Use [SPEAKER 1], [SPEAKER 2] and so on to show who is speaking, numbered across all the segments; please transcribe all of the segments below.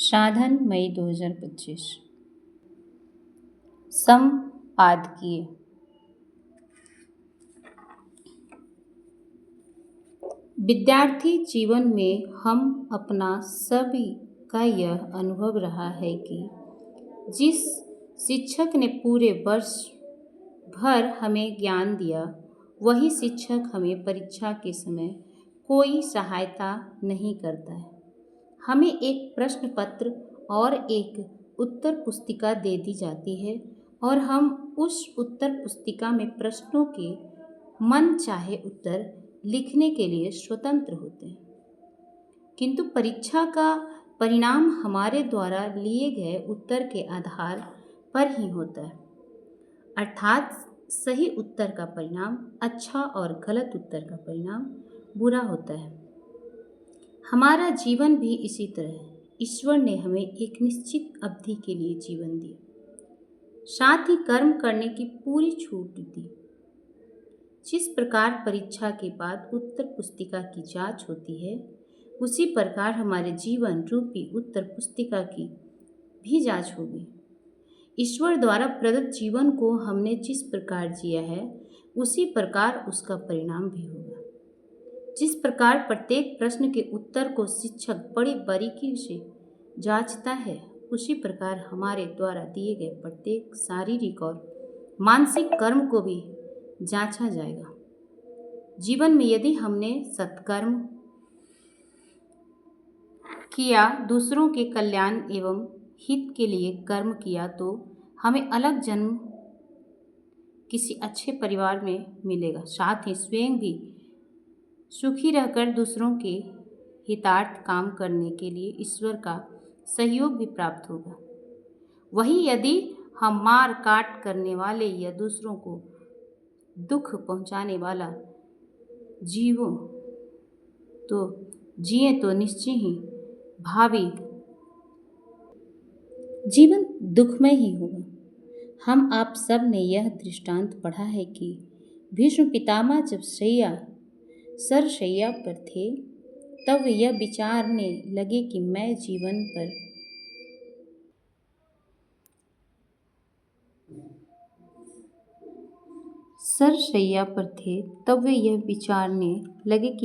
[SPEAKER 1] साधन मई 2025 संपादकीय। विद्यार्थी जीवन में हम अपना सभी का यह अनुभव रहा है कि जिस शिक्षक ने पूरे वर्ष भर हमें ज्ञान दिया, वही शिक्षक हमें परीक्षा के समय कोई सहायता नहीं करता है। हमें एक प्रश्न पत्र और एक उत्तर पुस्तिका दे दी जाती है और हम उस उत्तर पुस्तिका में प्रश्नों के मन चाहे उत्तर लिखने के लिए स्वतंत्र होते हैं, किंतु परीक्षा का परिणाम हमारे द्वारा लिए गए उत्तर के आधार पर ही होता है। अर्थात सही उत्तर का परिणाम अच्छा और गलत उत्तर का परिणाम बुरा होता है। हमारा जीवन भी इसी तरह है। ईश्वर ने हमें एक निश्चित अवधि के लिए जीवन दिया, साथ ही कर्म करने की पूरी छूट दी। जिस प्रकार परीक्षा के बाद उत्तर पुस्तिका की जांच होती है, उसी प्रकार हमारे जीवन रूपी उत्तर पुस्तिका की भी जांच होगी। ईश्वर द्वारा प्रदत्त जीवन को हमने जिस प्रकार जिया है, उसी प्रकार उसका परिणाम भी होगा। जिस प्रकार प्रत्येक प्रश्न के उत्तर को शिक्षक बड़ी बारीकी से जांचता है, उसी प्रकार हमारे द्वारा दिए गए प्रत्येक शारीरिक और मानसिक कर्म को भी जांचा जाएगा। जीवन में यदि हमने सत्कर्म किया, दूसरों के कल्याण एवं हित के लिए कर्म किया, तो हमें अलग जन्म किसी अच्छे परिवार में मिलेगा। साथ ही स्वयं भी सुखी रहकर दूसरों के हितार्थ काम करने के लिए ईश्वर का सहयोग भी प्राप्त होगा। वही यदि हम मार काट करने वाले या दूसरों को दुख पहुंचाने वाला जिए तो निश्चय ही भावी जीवन दुखमय ही होगा। हम आप सब ने यह दृष्टांत पढ़ा है कि भीष्म पितामह जब सरशैया पर थे, तब वे यह विचारने लगे कि मैं जीवन पर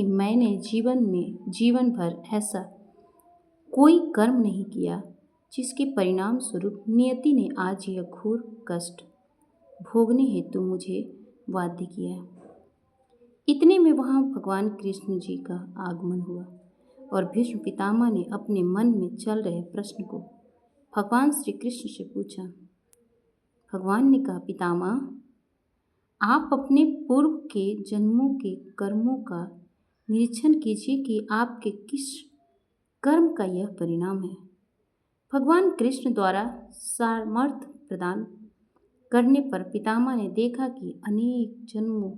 [SPEAKER 1] मैंने जीवन भर ऐसा कोई कर्म नहीं किया जिसके परिणाम स्वरूप नियति ने आज यह घोर कष्ट भोगने हेतु मुझे बाध्य किया है। इतने में वहाँ भगवान कृष्ण जी का आगमन हुआ और भीष्म पितामह ने अपने मन में चल रहे प्रश्न को भगवान श्री कृष्ण से पूछा। भगवान ने कहा, पितामह, आप अपने पूर्व के जन्मों के कर्मों का निरीक्षण कीजिए कि आपके किस कर्म का यह परिणाम है। भगवान कृष्ण द्वारा सामर्थ्य प्रदान करने पर पितामह ने देखा कि अनेक जन्मों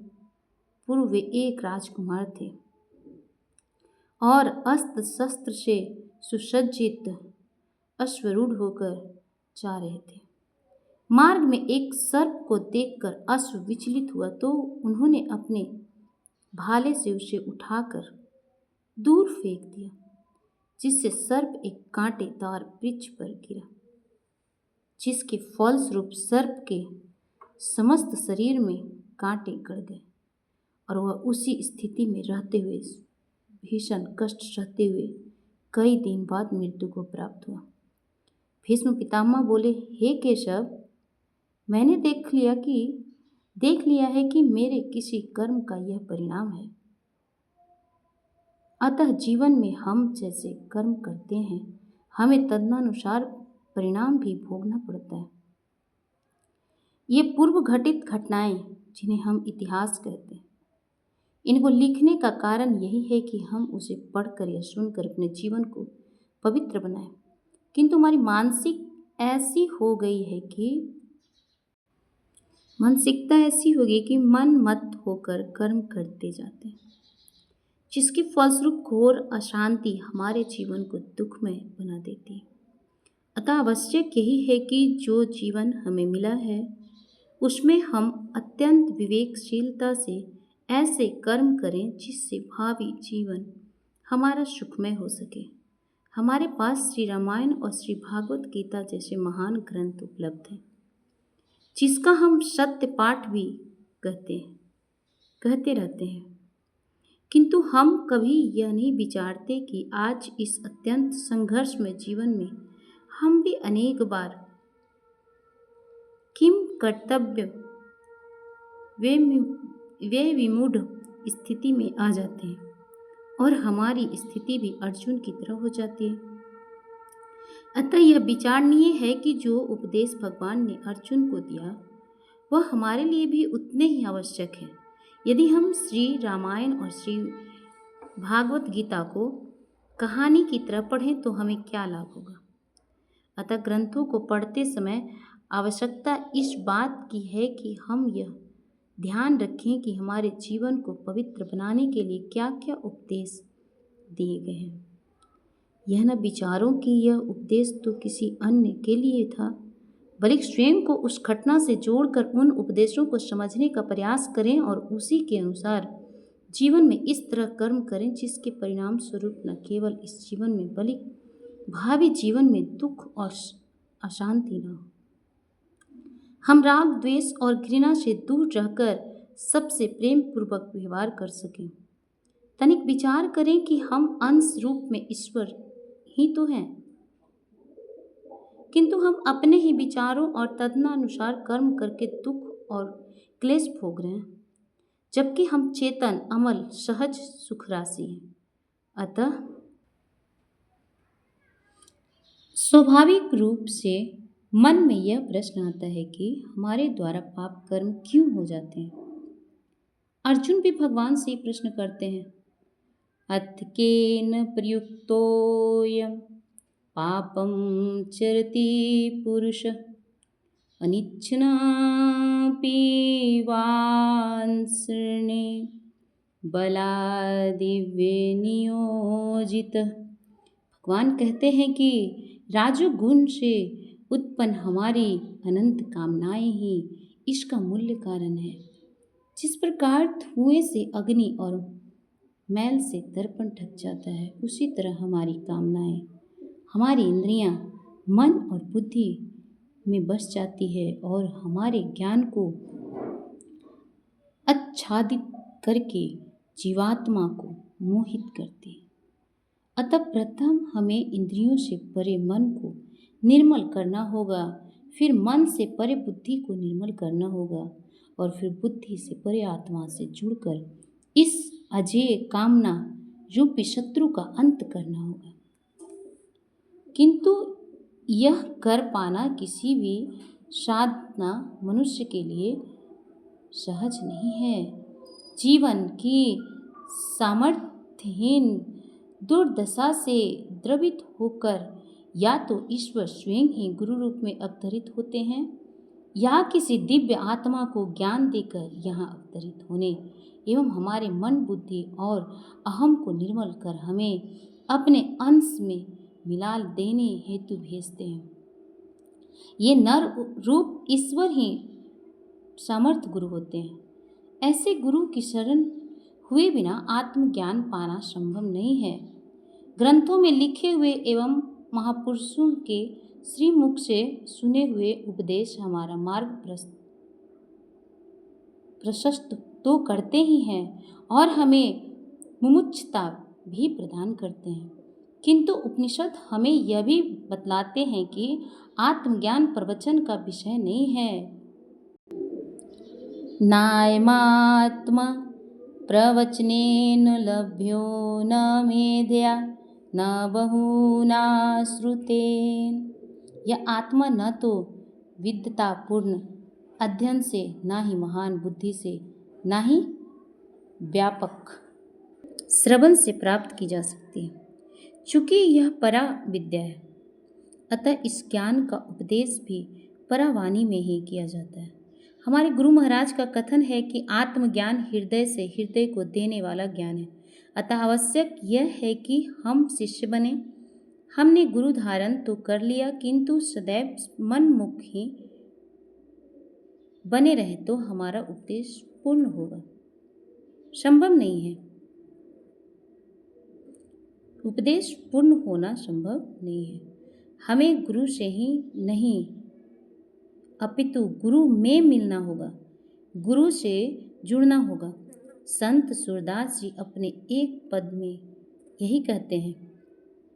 [SPEAKER 1] पूर्व वे एक राजकुमार थे और अस्त्र शस्त्र से सुसज्जित अश्वरूढ़ होकर जा रहे थे। मार्ग में एक सर्प को देखकर अश्व विचलित हुआ तो उन्होंने अपने भाले से उसे उठाकर दूर फेंक दिया, जिससे सर्प एक कांटेदार वृक्ष पर गिरा, जिसके फलस्वरूप सर्प के समस्त शरीर में कांटे गड़ गए और वह उसी स्थिति में रहते हुए भीषण कष्ट सहते हुए कई दिन बाद मृत्यु को प्राप्त हुआ। भीष्म पितामह बोले, हे केशव, मैंने देख लिया है कि मेरे किसी कर्म का यह परिणाम है। अतः जीवन में हम जैसे कर्म करते हैं, हमें तदनुसार परिणाम भी भोगना पड़ता है। ये पूर्व घटित घटनाएं, जिन्हें हम इतिहास कहते हैं, इनको लिखने का कारण यही है कि हम उसे पढ़कर या सुनकर अपने जीवन को पवित्र बनाएं। किंतु हमारी मानसिकता ऐसी हो गई कि मन मत होकर कर्म करते जाते हैं, जिसके फलस्वरूप घोर अशांति हमारे जीवन को दुखमय बना देती है। अतः आवश्यक यही है कि जो जीवन हमें मिला है, उसमें हम अत्यंत विवेकशीलता से ऐसे कर्म करें जिससे भावी जीवन हमारा सुखमय हो सके। हमारे पास श्री रामायण और श्री भागवत गीता जैसे महान ग्रंथ उपलब्ध हैं, जिसका हम सत्य पाठ भी कहते रहते हैं। किंतु हम कभी यह नहीं विचारते कि आज इस अत्यंत संघर्षमय जीवन में हम भी अनेक बार किम कर्तव्य वे विमूढ़ स्थिति में आ जाते हैं और हमारी स्थिति भी अर्जुन की तरह हो जाती है। अतः यह विचारणीय है कि जो उपदेश भगवान ने अर्जुन को दिया वह हमारे लिए भी उतने ही आवश्यक है। यदि हम श्री रामायण और श्री भागवत गीता को कहानी की तरह पढ़ें तो हमें क्या लाभ होगा। अतः ग्रंथों को पढ़ते समय आवश्यकता इस बात की है कि हम यह ध्यान रखें कि हमारे जीवन को पवित्र बनाने के लिए क्या क्या उपदेश दिए गए हैं। यह न विचारों कि यह उपदेश तो किसी अन्य के लिए था, बल्कि स्वयं को उस घटना से जोड़कर उन उपदेशों को समझने का प्रयास करें और उसी के अनुसार जीवन में इस तरह कर्म करें जिसके परिणाम स्वरूप न केवल इस जीवन में बल्कि भावी जीवन में दुख और अशांति न हो। हम राग, द्वेष और घृणा से दूर रहकर सबसे प्रेम पूर्वक व्यवहार कर सकें। तनिक विचार करें कि हम अंश रूप में ईश्वर ही तो हैं, किंतु हम अपने ही विचारों और तदनुसार कर्म करके दुख और क्लेश भोग रहे हैं, जबकि हम चेतन, अमल, सहज सुख राशि हैं। अतः स्वाभाविक रूप से मन में यह प्रश्न आता है कि हमारे द्वारा पाप कर्म क्यों हो जाते हैं। अर्जुन भी भगवान से प्रश्न करते हैं, अथ केन प्रयुक्तोऽयं पापं चरति पुरुष अनिच्छन्नपि वासने बलादिव्य नियोजित। भगवान कहते हैं कि राजोगुण से उत्पन्न हमारी अनंत कामनाएं ही इसका मूल्य कारण है। जिस प्रकार धुएं से अग्नि और मैल से दर्पण ढक जाता है, उसी तरह हमारी कामनाएं, हमारी इंद्रियां, मन और बुद्धि में बस जाती है और हमारे ज्ञान को आच्छादित करके जीवात्मा को मोहित करती है। अतः प्रथम हमें इंद्रियों से परे मन को निर्मल करना होगा, फिर मन से परे बुद्धि को निर्मल करना होगा और फिर बुद्धि से परे आत्मा से जुड़कर इस अजेय कामना रूपी शत्रु का अंत करना होगा। किंतु यह कर पाना किसी भी साधना मनुष्य के लिए सहज नहीं है। जीवन की सामर्थ्यहीन दुर्दशा से द्रवित होकर या तो ईश्वर स्वयं ही गुरु रूप में अवतरित होते हैं या किसी दिव्य आत्मा को ज्ञान देकर यहाँ अवतरित होने एवं हमारे मन, बुद्धि और अहम को निर्मल कर हमें अपने अंश में मिला देने हेतु भेजते हैं। ये नर रूप ईश्वर ही समर्थ गुरु होते हैं। ऐसे गुरु की शरण हुए बिना आत्मज्ञान पाना संभव नहीं है। ग्रंथों में लिखे हुए एवं महापुरुषों के श्रीमुख से सुने हुए उपदेश हमारा मार्ग प्रशस्त तो करते ही हैं और हमें मुमुक्षुता भी प्रदान करते हैं, किंतु उपनिषद हमें यह भी बतलाते हैं कि आत्मज्ञान प्रवचन का विषय नहीं है। नायमात्मा प्रवचनेन लभ्यो न मेधया न बहुना श्रुतेन। यह आत्मा न तो विद्वतापूर्ण अध्ययन से, न ही महान बुद्धि से, न ही व्यापक श्रवण से प्राप्त की जा सकती है। चूँकि यह परा विद्या है, अतः इस ज्ञान का उपदेश भी परावाणी में ही किया जाता है। हमारे गुरु महाराज का कथन है कि आत्मज्ञान हृदय से हृदय को देने वाला ज्ञान है। अतः आवश्यक यह है कि हम शिष्य बने। हमने गुरु धारण तो कर लिया, किंतु सदैव मनमुख ही बने रहे तो हमारा उपदेश पूर्ण होगा संभव नहीं है। उपदेश पूर्ण होना संभव नहीं है। हमें गुरु से ही नहीं अपितु गुरु में मिलना होगा, गुरु से जुड़ना होगा। संत सूरदास जी अपने एक पद में यही कहते हैं,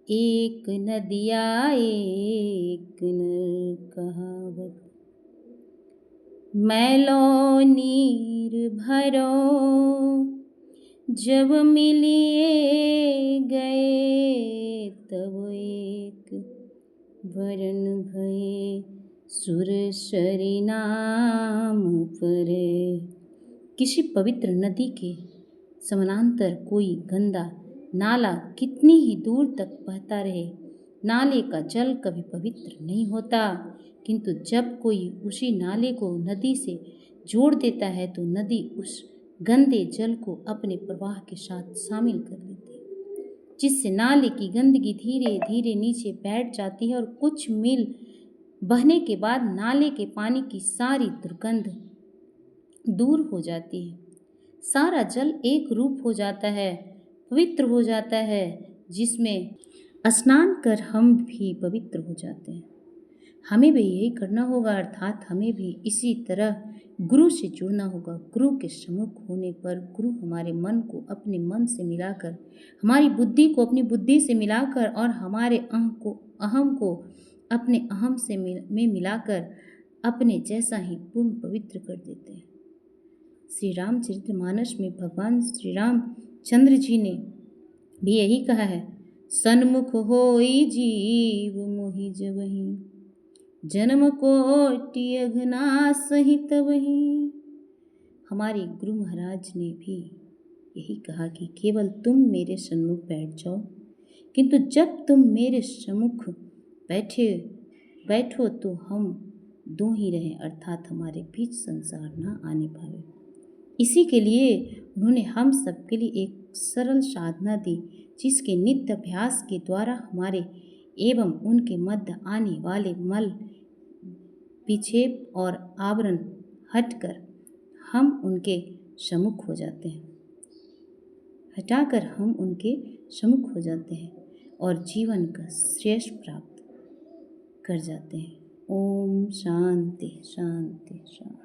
[SPEAKER 1] एक नदिया एक नर कहावत, मैलो नीर भरो जब मिलिए गए तब एक वरन भये सुर सरी नाम परे। किसी पवित्र नदी के समानांतर कोई गंदा नाला कितनी ही दूर तक बहता रहे, नाले का जल कभी पवित्र नहीं होता, किंतु जब कोई उसी नाले को नदी से जोड़ देता है तो नदी उस गंदे जल को अपने प्रवाह के साथ शामिल कर लेती है, जिससे नाले की गंदगी धीरे धीरे नीचे बैठ जाती है और कुछ मील बहने के बाद नाले के पानी की सारी दुर्गंध दूर हो जाती है। सारा जल एक रूप हो जाता है, पवित्र हो जाता है, जिसमें स्नान कर हम भी पवित्र हो जाते हैं। हमें भी यही करना होगा, अर्थात हमें भी इसी तरह गुरु से जुड़ना होगा। गुरु के सम्मुख होने पर गुरु हमारे मन को अपने मन से मिलाकर, हमारी बुद्धि को अपनी बुद्धि से मिलाकर और हमारे अहम को अपने अहम से में मिलाकर अपने जैसा ही पूर्ण पवित्र कर देते हैं। श्री रामचरितमानस में भगवान श्री रामचंद्र जी ने भी यही कहा है, सन्मुख होई जीव मोहि जबहि, जन्म कोटि अघनास ही तबहि। हमारे गुरु महाराज ने भी यही कहा कि केवल तुम मेरे सन्मुख बैठ जाओ, किंतु जब तुम मेरे सम्मुख बैठो तो हम दो ही रहें, अर्थात हमारे बीच संसार ना आने पावे। इसी के लिए उन्होंने हम सबके लिए एक सरल साधना दी, जिसके नित्य अभ्यास के द्वारा हमारे एवं उनके मध्य आने वाले मल विक्षेप और आवरण हटाकर हम उनके सम्मुख हो जाते हैं और जीवन का श्रेष्ठ प्राप्त कर जाते हैं। ओम शांति शांति शांति।